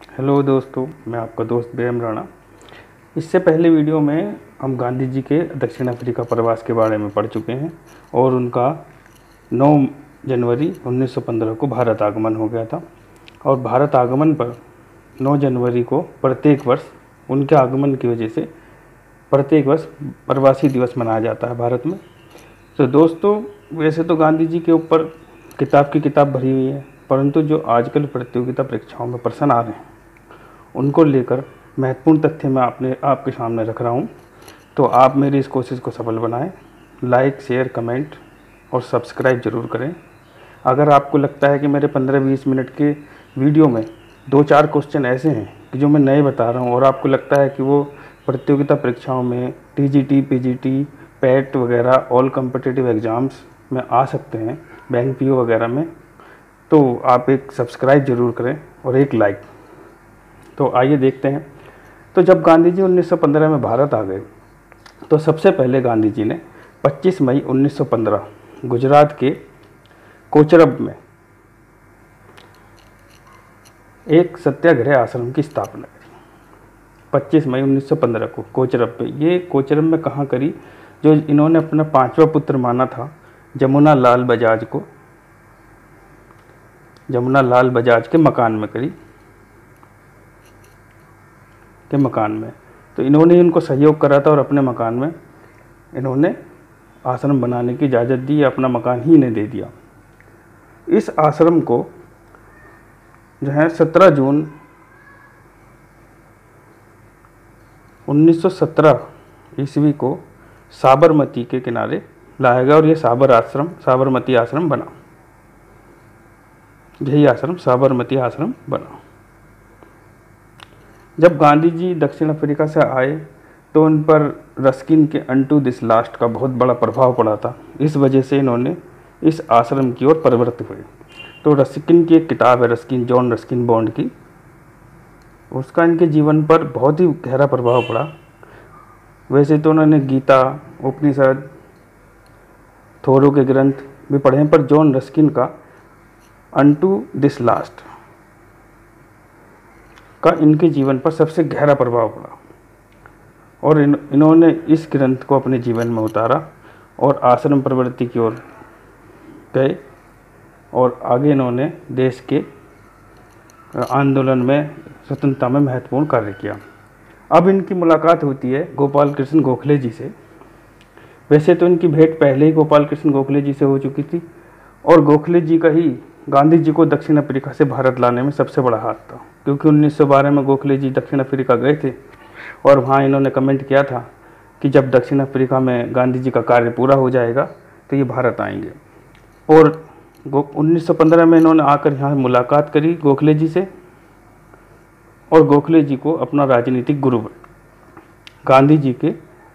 Hello दोस्तों, मैं आपका दोस्त बेम राणा। इससे पहले वीडियो में हम गांधी जी के दक्षिण अफ्रीका प्रवास के बारे में पढ़ चुके हैं और उनका 9 जनवरी 1915 को भारत आगमन हो गया था। और भारत आगमन पर 9 जनवरी को प्रत्येक वर्ष उनके आगमन की वजह से प्रत्येक वर्ष प्रवासी दिवस मनाया जाता है भारत में। तो दोस्तों, वैसे तो गांधी जी के ऊपर किताब की किताब भरी हुई है, परंतु जो आजकल प्रतियोगिता परीक्षाओं में प्रश्न आ रहे हैं उनको लेकर महत्वपूर्ण तथ्य मैं आपके सामने रख रहा हूं। तो आप मेरी इस कोशिश को सफल बनाएं। लाइक, शेयर, कमेंट और सब्सक्राइब जरूर करें। अगर आपको लगता है कि मेरे 15-20 मिनट के वीडियो में 2-4 क्वेश्चन ऐसे हैं कि जो मैं नए बता रहा हूं और आपको लगता है कि वो प्रतियोगिता परीक्षाओं में टीजीटी, पीजीटी, पैट वगैरह ऑल कॉम्पिटिटिव एग्ज़ाम्स में आ सकते हैं, बैंक पीओ वगैरह में, तो आप एक सब्सक्राइब जरूर करें और एक लाइक। तो आइए देखते हैं। तो जब गांधी जी 1915 में भारत आ गए तो सबसे पहले गांधी जी ने 25 मई 1915 गुजरात के कोचरब में एक सत्याग्रह आश्रम की स्थापना करी। 25 मई 1915 को कोचरब पे, ये कोचरब में कहाँ करी? जो इन्होंने अपना 5वां पुत्र माना था जमुना लाल बजाज को, जमुना लाल बजाज के मकान में करी, के मकान में। तो इन्होंने इनको सहयोग करा था और अपने मकान में इन्होंने आश्रम बनाने की इजाज़त दी, अपना मकान ही इन्हें दे दिया। इस आश्रम को जो है 17 जून 1917 ईस्वी को साबरमती के किनारे लाया गया और ये साबरमती आश्रम बना। यही आश्रम साबरमती आश्रम बना। जब गांधी जी दक्षिण अफ्रीका से आए तो उन पर रस्किन के अनटू दिस लास्ट का बहुत बड़ा प्रभाव पड़ा था। इस वजह से इन्होंने इस आश्रम की ओर प्रवृत्त हुए। तो रस्किन की एक किताब है, जॉन रस्किन बॉन्ड की, उसका इनके जीवन पर बहुत ही गहरा प्रभाव पड़ा। वैसे तो उन्होंने गीता, उपनिषद, थोरो के ग्रंथ भी पढ़े हैं, पर जॉन रस्किन का अनटू दिस लास्ट का इनके जीवन पर सबसे गहरा प्रभाव पड़ा और इन्होंने इस ग्रंथ को अपने जीवन में उतारा और आश्रम प्रवृत्ति की ओर गए और आगे इन्होंने देश के आंदोलन में, स्वतंत्रता में महत्वपूर्ण कार्य किया। अब इनकी मुलाकात होती है गोपाल कृष्ण गोखले जी से। वैसे तो इनकी भेंट पहले ही गोपाल कृष्ण गोखले जी से हो चुकी थी और गोखले जी का ही गांधी जी को दक्षिण अफ्रीका से भारत लाने में सबसे बड़ा हाथ था, क्योंकि 1912 में गोखले जी दक्षिण अफ्रीका गए थे और वहाँ इन्होंने कमेंट किया था कि जब दक्षिण अफ्रीका में गांधी जी का कार्य पूरा हो जाएगा तो ये भारत आएंगे। और 1915 में इन्होंने आकर यहाँ मुलाकात करी गोखले जी से और गोखले जी को अपना राजनीतिक गुरु बने। गांधी जी के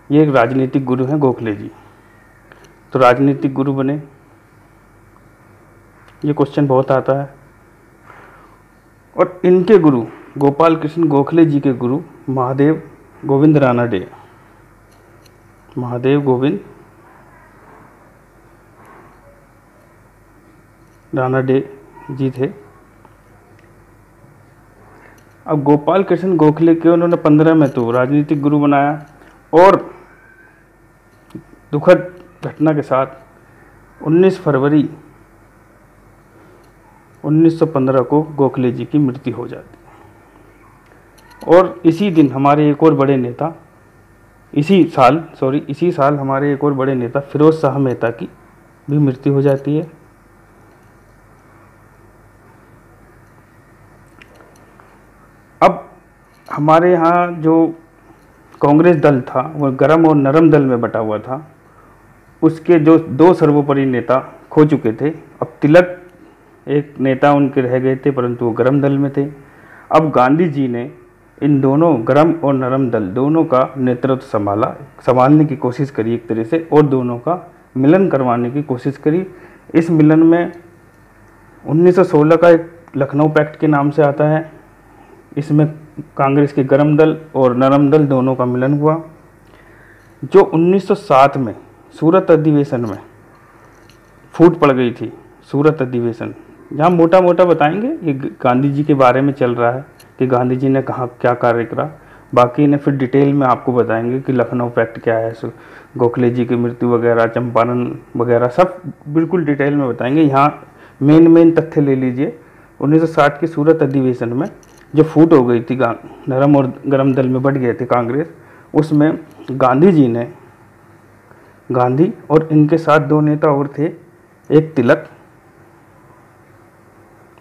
ये एक राजनीतिक गुरु हैं गोखले जी, तो राजनीतिक गुरु बने। ये क्वेश्चन बहुत आता है। और इनके गुरु गोपाल कृष्ण गोखले जी के गुरु महादेव गोविंद रानाडे, महादेव गोविंद रानाडे जी थे। अब गोपाल कृष्ण गोखले के उन्होंने 15 में तो राजनीतिक गुरु बनाया और दुखद घटना के साथ 19 फरवरी 1915 को गोखले जी की मृत्यु हो जाती है। और इसी दिन हमारे एक और बड़े नेता, इसी साल हमारे एक और बड़े नेता फिरोज शाह मेहता की भी मृत्यु हो जाती है। अब हमारे यहाँ जो कांग्रेस दल था वो गरम और नरम दल में बटा हुआ था। उसके जो 2 सर्वोपरि नेता खो चुके थे। अब तिलक एक नेता उनके रह गए थे, परंतु वो गरम दल में थे। अब गांधी जी ने इन दोनों गरम और नरम दल दोनों का नेतृत्व संभालने की कोशिश करी एक तरह से, और दोनों का मिलन करवाने की कोशिश करी। इस मिलन में 1916 का एक लखनऊ पैक्ट के नाम से आता है। इसमें कांग्रेस के गरम दल और नरम दल दोनों का मिलन हुआ, जो 1907 में सूरत अधिवेशन में फूट पड़ गई थी। सूरत अधिवेशन जहाँ मोटा मोटा बताएंगे ये गांधी जी के बारे में चल रहा है कि गांधी जी ने कहाँ क्या कार्य करा, बाकी ने फिर डिटेल में आपको बताएंगे कि लखनऊ पैक्ट क्या है, गोखले जी की मृत्यु वगैरह, चंपारण वगैरह सब बिल्कुल डिटेल में बताएंगे। यहाँ मेन तथ्य ले लीजिए। 1960 के सूरत अधिवेशन में जो फूट हो गई थी, नरम और गरम दल में बट गए थे कांग्रेस, उसमें गांधी जी ने, गांधी और इनके साथ 2 नेता और थे, एक तिलक,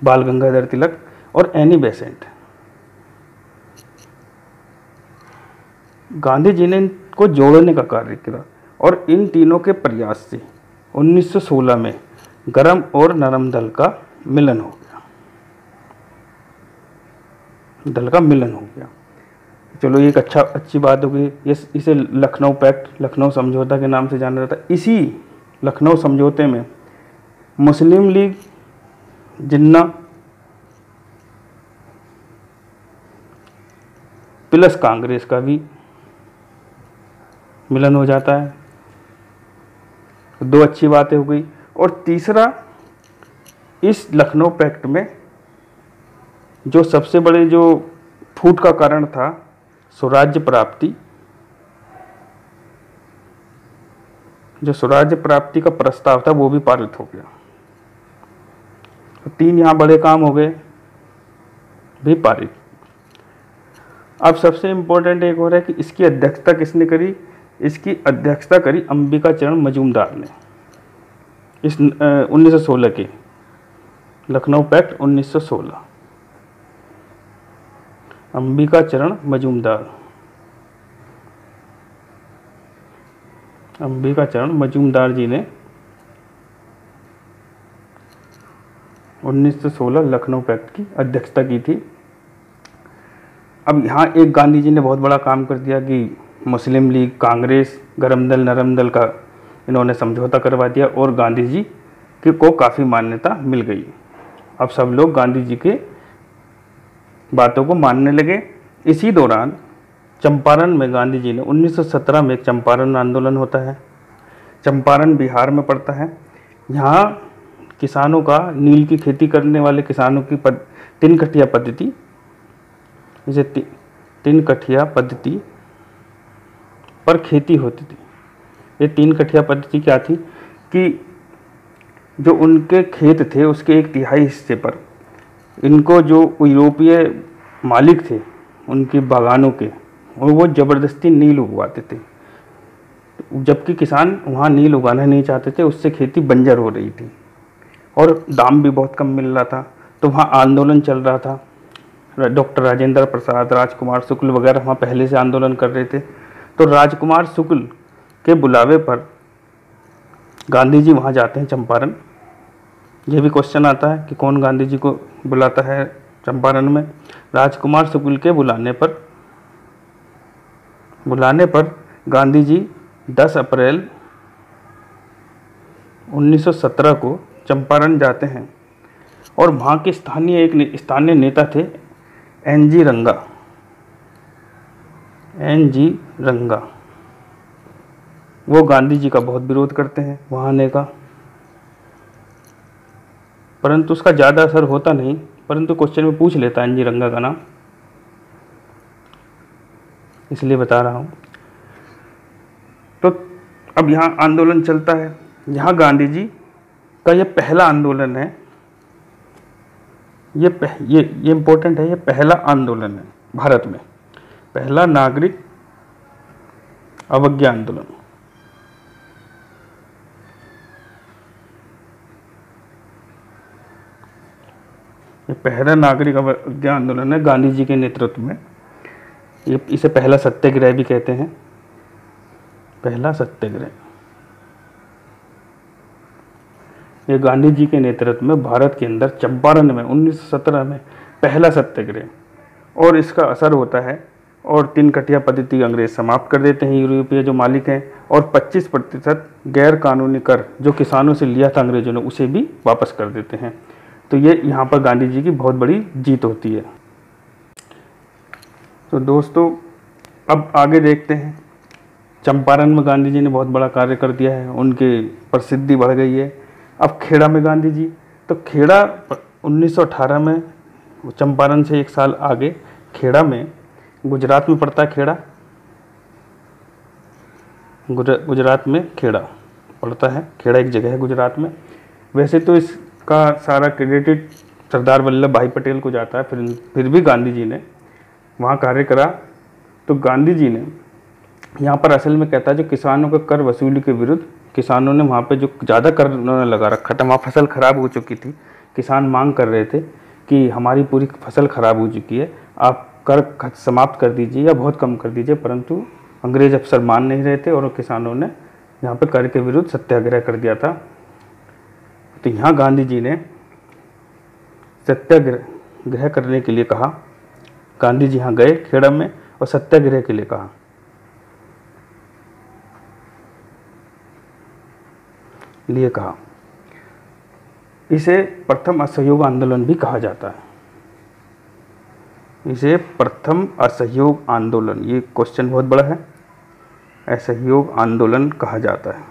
बाल गंगाधर तिलक और एनी बेसेंट। गांधी जी ने इनको जोड़ने का कार्य किया और इन तीनों के प्रयास से 1916 में गरम और नरम दल का मिलन हो गया। चलो ये एक अच्छी बात हो गई। इसे लखनऊ पैक्ट, लखनऊ समझौता के नाम से जाना जाता है। इसी लखनऊ समझौते में मुस्लिम लीग, जिन्ना प्लस कांग्रेस का भी मिलन हो जाता है। 2 अच्छी बातें हो गई। और तीसरा, इस लखनऊ पैक्ट में जो सबसे बड़े जो फूट का कारण था, स्वराज्य प्राप्ति, जो स्वराज्य प्राप्ति का प्रस्ताव था वो भी पारित हो गया। 3 यहाँ बड़े काम हो गए, भी पारित। अब सबसे इम्पोर्टेंट एक और है कि इसकी अध्यक्षता किसने करी? इसकी अध्यक्षता करी अंबिका चरण मजूमदार ने। इस 1916 के लखनऊ पैक्ट 1916, अंबिका चरण मजूमदार जी ने 1916 लखनऊ पैक्ट की अध्यक्षता की थी। अब यहाँ एक गांधी जी ने बहुत बड़ा काम कर दिया कि मुस्लिम लीग, कांग्रेस, गरम दल, नरम दल का इन्होंने समझौता करवा दिया और गांधी जी को काफ़ी मान्यता मिल गई। अब सब लोग गांधी जी के बातों को मानने लगे। इसी दौरान चंपारण में गांधी जी ने 1917 में एक चंपारण आंदोलन होता है। चंपारण बिहार में पड़ता है। यहाँ किसानों का, नील की खेती करने वाले किसानों की 3 कठिया पद्धति, जैसे 3 कठिया पद्धति पर खेती होती थी। ये 3 कठिया पद्धति क्या थी कि जो उनके खेत थे उसके 1/3 हिस्से पर इनको जो यूरोपीय मालिक थे उनके बागानों के, और वो ज़बरदस्ती नील उगवाते थे, जबकि किसान वहाँ नील उगाना नहीं चाहते थे। उससे खेती बंजर हो रही थी और दाम भी बहुत कम मिल रहा था। तो वहाँ आंदोलन चल रहा था। डॉक्टर राजेंद्र प्रसाद, राजकुमार शुक्ल वगैरह वहाँ पहले से आंदोलन कर रहे थे। तो राजकुमार शुक्ल के बुलावे पर गांधी जी वहाँ जाते हैं चंपारण। ये भी क्वेश्चन आता है कि कौन गांधी जी को बुलाता है चंपारण में। राजकुमार शुक्ल के बुलाने पर गांधी जी 10 अप्रैल 1917 को चंपारण जाते हैं और वहाँ के स्थानीय नेता थे एन.जी. रंगा। वो गांधी जी का बहुत विरोध करते हैं वहाँ आने का, परंतु उसका ज़्यादा असर होता नहीं। परंतु क्वेश्चन में पूछ लेता है एन.जी. रंगा का नाम, इसलिए बता रहा हूँ। तो अब यहाँ आंदोलन चलता है। यहाँ गांधी जी का ये पहला आंदोलन है। ये इम्पोर्टेंट है। ये पहला आंदोलन है भारत में, पहला नागरिक अवज्ञा आंदोलन। ये पहला नागरिक अवज्ञा आंदोलन है गांधी जी के नेतृत्व में। इसे पहला सत्याग्रह भी कहते हैं, पहला सत्याग्रह। ये गांधी जी के नेतृत्व में भारत के अंदर चंपारण में 1917 में पहला सत्याग्रह, और इसका असर होता है और 3 कठिया पद्धति अंग्रेज समाप्त कर देते हैं, यूरोपीय जो मालिक हैं, और 25% गैर कानूनी कर जो किसानों से लिया था अंग्रेजों ने उसे भी वापस कर देते हैं। तो ये यहाँ पर गांधी जी की बहुत बड़ी जीत होती है। तो दोस्तों अब आगे देखते हैं। चंपारण में गांधी जी ने बहुत बड़ा कार्य कर दिया है, उनकी प्रसिद्धि बढ़ गई है। अब खेड़ा में गांधी जी, तो खेड़ा 1918 में, चंपारण से 1 साल आगे खेड़ा में, गुजरात में पड़ता है खेड़ा, गुजरात में खेड़ा पड़ता है। खेड़ा एक जगह है गुजरात में। वैसे तो इसका सारा क्रेडिट सरदार वल्लभ भाई पटेल को जाता है, फिर भी गांधी जी ने वहाँ कार्य करा। तो गांधी जी ने यहाँ पर असल में कहता है जो किसानों के कर वसूली के विरुद्ध, किसानों ने वहाँ पे जो ज़्यादा कर उन्होंने लगा रखा था, वहाँ फसल ख़राब हो चुकी थी, किसान मांग कर रहे थे कि हमारी पूरी फसल ख़राब हो चुकी है, आप कर समाप्त कर दीजिए या बहुत कम कर दीजिए। परंतु अंग्रेज अफसर मान नहीं रहे थे और किसानों ने यहाँ पे कर के विरुद्ध सत्याग्रह कर दिया था। तो यहाँ गांधी जी ने सत्याग्रह करने के लिए कहा। गांधी जी यहाँ गए खेड़ा में और सत्याग्रह के लिए कहा। इसे प्रथम असहयोग आंदोलन भी कहा जाता है। इसे प्रथम असहयोग आंदोलन, ये क्वेश्चन बहुत बड़ा है, असहयोग आंदोलन कहा जाता है।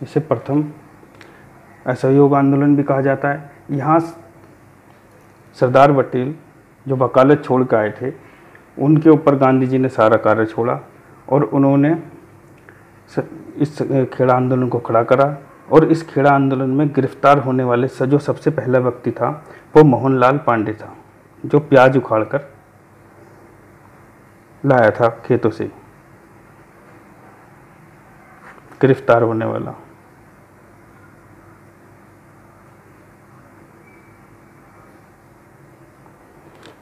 इसे प्रथम असहयोग आंदोलन भी कहा जाता है। यहाँ सरदार पटेल जो वकालत छोड़ के आए थे, उनके ऊपर गांधी जी ने सारा कार्य छोड़ा और उन्होंने इस खेड़ा आंदोलन को खड़ा करा। और इस खेड़ा आंदोलन में गिरफ्तार होने वाले जो सबसे पहला व्यक्ति था वो मोहनलाल पांडे था, जो प्याज उखाड़ कर लाया था खेतों से, गिरफ्तार होने वाला।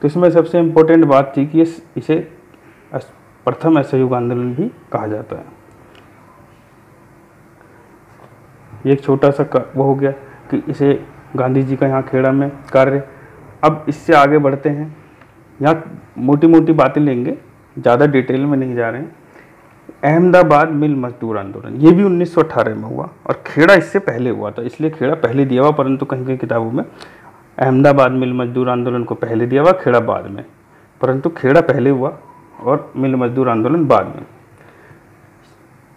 तो इसमें सबसे इम्पोर्टेंट बात थी कि इसे प्रथम असहयोग आंदोलन भी कहा जाता है। ये एक छोटा सा वो हो गया कि इसे गांधी जी का यहाँ खेड़ा में कार्य। अब इससे आगे बढ़ते हैं, यहाँ मोटी मोटी बातें लेंगे, ज़्यादा डिटेल में नहीं जा रहे हैं। अहमदाबाद मिल मजदूर आंदोलन, ये भी 1918 में हुआ और खेड़ा इससे पहले हुआ था, इसलिए खेड़ा पहले दिया हुआ, परंतु कहीं कहीं किताबों में अहमदाबाद मिल मजदूर आंदोलन को पहले दिया हुआ, खेड़ा बाद में, परंतु खेड़ा पहले हुआ और मिल मजदूर आंदोलन बाद में।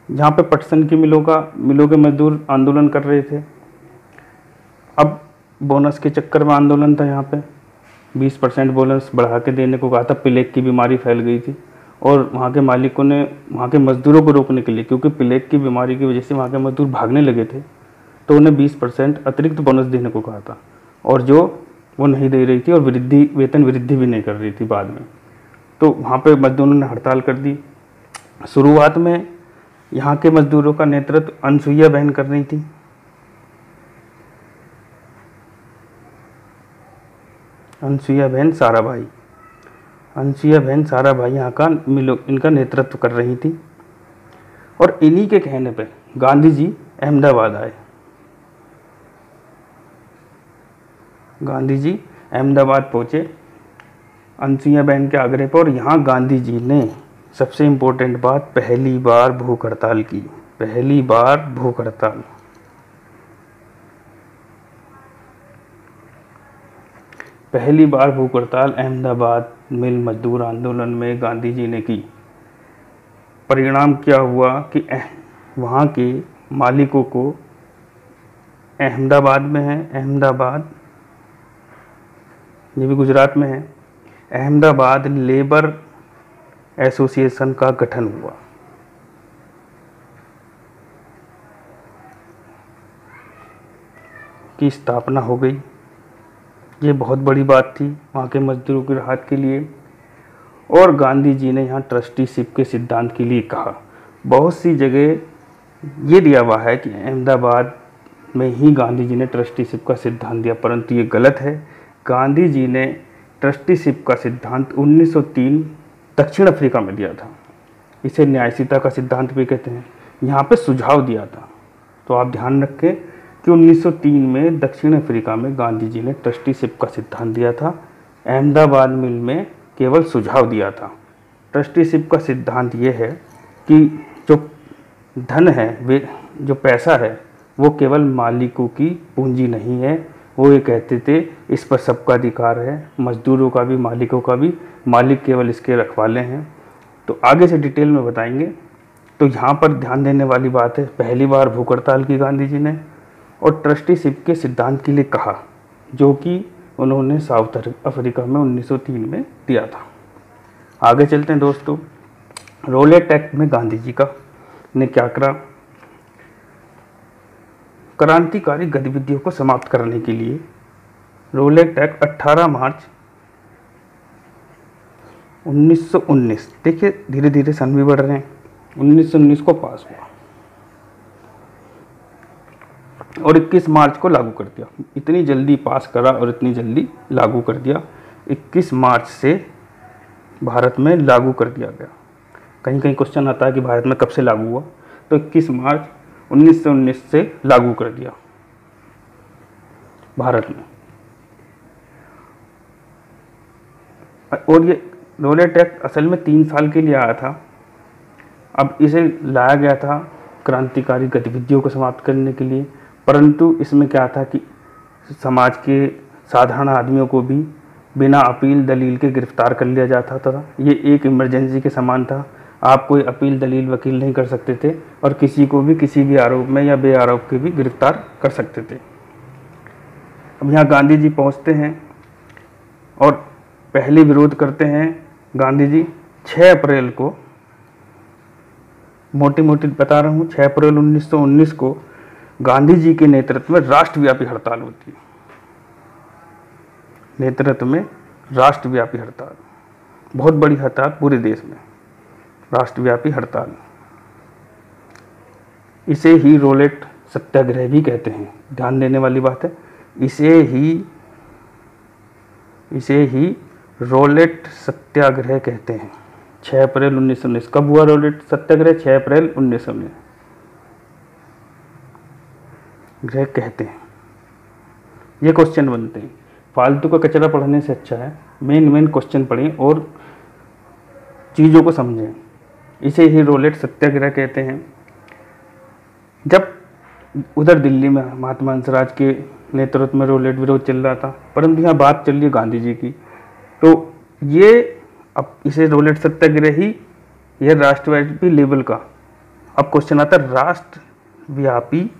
जहाँ पे पटसन की मिलों के मजदूर आंदोलन कर रहे थे। अब बोनस के चक्कर में आंदोलन था, यहाँ पे 20% बोनस बढ़ा के देने को कहा था। प्लेग की बीमारी फैल गई थी और वहाँ के मालिकों ने वहाँ के मजदूरों को रोकने के लिए, क्योंकि प्लेग की बीमारी की वजह से वहाँ के मजदूर भागने लगे थे, तो उन्हें 20% अतिरिक्त बोनस देने को कहा था, और जो वो नहीं दे रही थी और वेतन वृद्धि भी नहीं कर रही थी बाद में। तो वहाँ पे मजदूरों ने हड़ताल कर दी। शुरुआत में यहाँ के मजदूरों का नेतृत्व अनसुईया बहन कर रही थी। अनसुईया बहन साराभाई यहाँ का इनका नेतृत्व कर रही थी। और इन्हीं के कहने पे गांधी जी अहमदाबाद आए। गांधी जी अहमदाबाद पहुँचे अनसुईया बहन के आग्रह पर, और यहाँ गांधी जी ने सबसे इम्पोर्टेंट बात, पहली बार भूख हड़ताल की। पहली बार भूख हड़ताल, पहली बार भूख हड़ताल अहमदाबाद मिल मजदूर आंदोलन में गांधी जी ने की। परिणाम क्या हुआ कि वहाँ के मालिकों को, अहमदाबाद में है, अहमदाबाद ये भी गुजरात में है, अहमदाबाद लेबर एसोसिएशन का गठन हुआ। की स्थापना हो गई। ये बहुत बड़ी बात थी वहाँ के मजदूरों की राहत के लिए। और गांधी जी ने यहाँ ट्रस्टीशिप के सिद्धांत के लिए कहा। बहुत सी जगह ये दिया हुआ है कि अहमदाबाद में ही गांधी जी ने ट्रस्टीशिप का सिद्धांत दिया, परंतु ये गलत है। गांधी जी ने ट्रस्टीशिप का सिद्धांत 1903 दक्षिण अफ्रीका में दिया था। इसे न्यायशीलता का सिद्धांत भी कहते हैं। यहाँ पे सुझाव दिया था। तो आप ध्यान रखें कि 1903 में दक्षिण अफ्रीका में गांधी जी ने ट्रस्टीशिप का सिद्धांत दिया था, अहमदाबाद मिल में केवल सुझाव दिया था। ट्रस्टीशिप का सिद्धांत ये है कि जो धन है, वे जो पैसा है, वो केवल मालिकों की पूंजी नहीं है। वो ये कहते थे इस पर सबका अधिकार है, मजदूरों का भी, मालिकों का भी, मालिक केवल इसके रखवाले हैं। तो आगे से डिटेल में बताएंगे। तो यहाँ पर ध्यान देने वाली बात है, पहली बार भूख हड़ताल की गांधी जी ने और ट्रस्टीशिप के सिद्धांत के लिए कहा, जो कि उन्होंने साउथ अफ्रीका में 1903 में दिया था। आगे चलते हैं दोस्तों। रोलेट एक्ट में गांधी जी का ने क्या करा? क्रांतिकारी गतिविधियों को समाप्त करने के लिए रोलेट एक्ट 18 मार्च 1919, देखिए धीरे धीरे सन भी बढ़ रहे हैं, 1919 को पास हुआ और 21 मार्च को लागू कर दिया। इतनी जल्दी पास करा और इतनी जल्दी लागू कर दिया। 21 मार्च से भारत में लागू कर दिया गया। कहीं कहीं क्वेश्चन आता है कि भारत में कब से लागू हुआ, तो 21 मार्च 1919 से लागू कर दिया भारत में। और ये रोलेट एक्ट असल में 3 साल के लिए आया था। अब इसे लाया गया था क्रांतिकारी गतिविधियों को समाप्त करने के लिए, परंतु इसमें क्या था कि समाज के साधारण आदमियों को भी बिना अपील दलील के गिरफ्तार कर लिया जाता था। ये एक इमरजेंसी के समान था। आप कोई अपील दलील वकील नहीं कर सकते थे और किसी को भी किसी भी आरोप में या बे आरोप के भी गिरफ्तार कर सकते थे। अब यहाँ गांधी जी पहुँचते हैं और पहले विरोध करते हैं गांधी जी 6 अप्रैल को, मोटी मोटी बता रहा हूँ, 6 अप्रैल 1919 को गांधी जी के नेतृत्व में राष्ट्रव्यापी हड़ताल होती है। नेतृत्व में राष्ट्रव्यापी हड़ताल, बहुत बड़ी हड़ताल पूरे देश में, राष्ट्रव्यापी हड़ताल। इसे ही रोलेट सत्याग्रह भी कहते हैं। ध्यान देने वाली बात है, इसे ही रोलेट सत्याग्रह कहते हैं। 6 अप्रैल 1919 कब हुआ रोलेट सत्याग्रह? 6 अप्रैल 1919 ग्रह कहते हैं। ये क्वेश्चन बनते हैं, फालतू का कचरा पढ़ने से अच्छा है मेन क्वेश्चन पढ़ें और चीज़ों को समझें। इसे ही रोलेट सत्याग्रह कहते हैं। जब उधर दिल्ली में महात्मा हंसराज के नेतृत्व में रोलेट विरोध चल रहा था, परंतु यहाँ बात चल रही है गांधी जी की, तो ये अब इसे रोलेट सत्याग्रह ही यह राष्ट्रव्यापी लेवल का। अब क्वेश्चन आता है राष्ट्रव्यापी,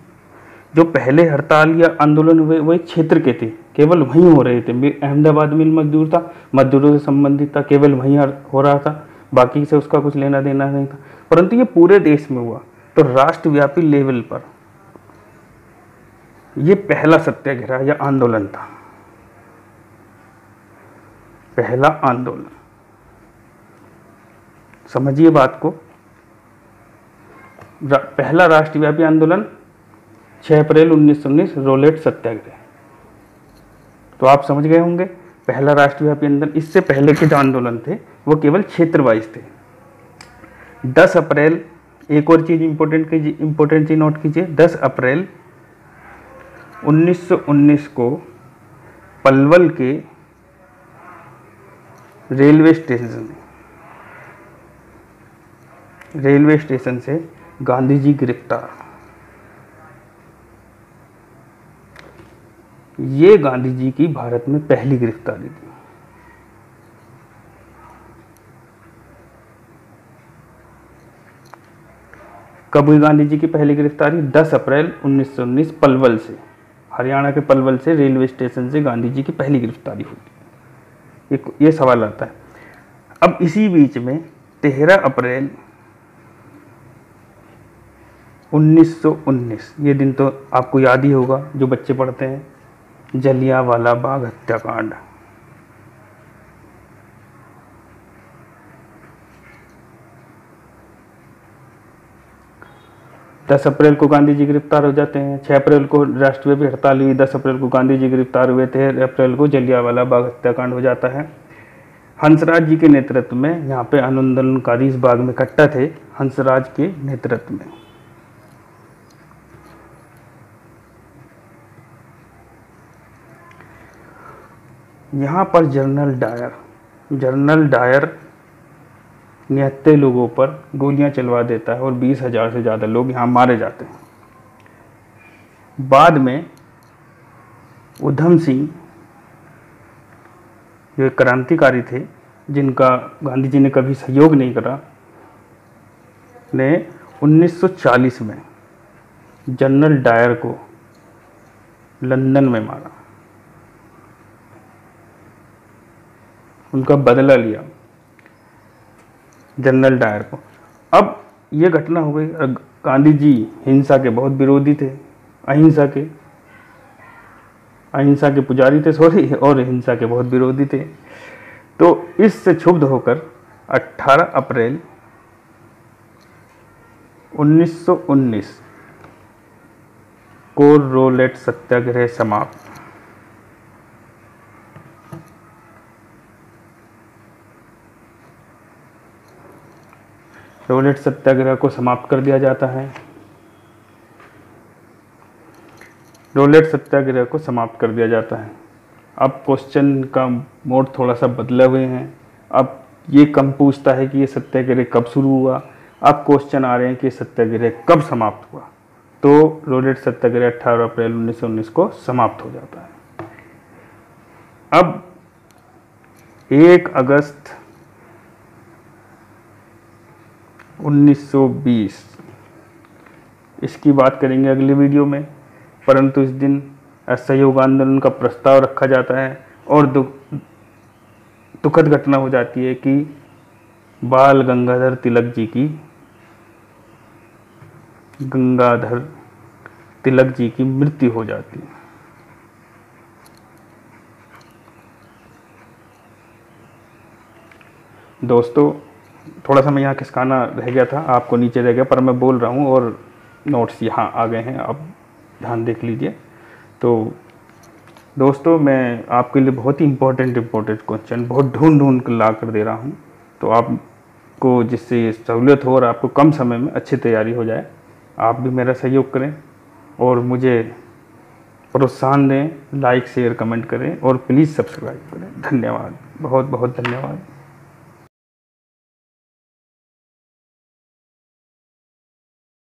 जो पहले हड़ताल या आंदोलन हुए वो एक क्षेत्र के थे, केवल वहीं हो रहे थे। अहमदाबाद मिल मजदूर था, मजदूरों से संबंधित था, केवल वहीं हो रहा था, बाकी से उसका कुछ लेना देना नहीं था। परंतु ये पूरे देश में हुआ, तो राष्ट्रव्यापी लेवल पर ये पहला सत्याग्रह या आंदोलन था, पहला आंदोलन। समझिए बात को, पहला राष्ट्रव्यापी आंदोलन 6 अप्रैल 1919 रोलेट सत्याग्रह। तो आप समझ गए होंगे पहला राष्ट्रव्यापी आंदोलन। इससे पहले के जो आंदोलन थे वो केवल क्षेत्र वाइज थे। 10 अप्रैल, एक और चीज इंपॉर्टेंट चीज नोट कीजिए, 10 अप्रैल 1919 को पलवल के रेलवे स्टेशन से गांधी जी गिरफ्तार। ये गांधी जी की भारत में पहली गिरफ्तारी थी। कब हुई गांधी जी की पहली गिरफ्तारी? 10 अप्रैल 1919 पलवल से, हरियाणा के पलवल से रेलवे स्टेशन से गांधी जी की पहली गिरफ्तारी हुई। ये सवाल आता है। अब इसी बीच में 13 अप्रैल 1919, ये दिन तो आपको याद ही होगा जो बच्चे पढ़ते हैं, जलियांवाला बाग हत्याकांड। दस अप्रैल को गांधी जी गिरफ्तार हो जाते हैं। 6 अप्रैल को राष्ट्रव्यापी हड़ताल हुई, 10 अप्रैल को गांधी जी गिरफ्तार हुए, 13 अप्रैल को जलियांवाला बाग हत्याकांड हो जाता है। हंसराज जी के नेतृत्व में यहाँ पे आंदोलनकारी इस बाग में इकट्ठा थे, हंसराज के नेतृत्व में। यहाँ पर जनरल डायर निहत्थे लोगों पर गोलियां चलवा देता है और 20,000 से ज़्यादा लोग यहाँ मारे जाते हैं। बाद में उधम सिंह जो क्रांतिकारी थे, जिनका गांधी जी ने कभी सहयोग नहीं करा, ने 1940 में जनरल डायर को लंदन में मारा, उनका बदला लिया जनरल डायर को। अब ये घटना हो गई। गांधी जी हिंसा के बहुत विरोधी थे, अहिंसा के पुजारी थे और हिंसा के बहुत विरोधी थे। तो इससे क्षुब्ध होकर 18 अप्रैल 1919 को रोलेट सत्याग्रह समाप्त। रोलेट सत्याग्रह को समाप्त कर दिया जाता है। रोलेट सत्याग्रह को समाप्त कर दिया जाता है। अब क्वेश्चन का मोड थोड़ा सा बदले हुए हैं। अब ये कम पूछता है कि ये सत्याग्रह कब शुरू हुआ, अब क्वेश्चन आ रहे हैं कि ये सत्याग्रह कब समाप्त हुआ। तो रोलेट सत्याग्रह 18 अप्रैल 1919 को समाप्त हो जाता है। अब 1 अगस्त 1920 इसकी बात करेंगे अगली वीडियो में, परंतु इस दिन असहयोग आंदोलन का प्रस्ताव रखा जाता है और दुखद घटना हो जाती है कि बाल गंगाधर तिलक जी की मृत्यु हो जाती है। दोस्तों, थोड़ा सा मैं यहाँ खिसकाना रह गया था, आपको नीचे रह गया, पर मैं बोल रहा हूँ और नोट्स यहाँ आ गए हैं, आप ध्यान देख लीजिए। तो दोस्तों, मैं आपके लिए बहुत ही इम्पोर्टेंट क्वेश्चन बहुत ढूंढ कर ला कर दे रहा हूँ, तो आपको जिससे ये सहूलियत हो और आपको कम समय में अच्छी तैयारी हो जाए। आप भी मेरा सहयोग करें और मुझे प्रोत्साहन दें, लाइक शेयर कमेंट करें और प्लीज़ सब्सक्राइब करें। धन्यवाद, बहुत बहुत धन्यवाद।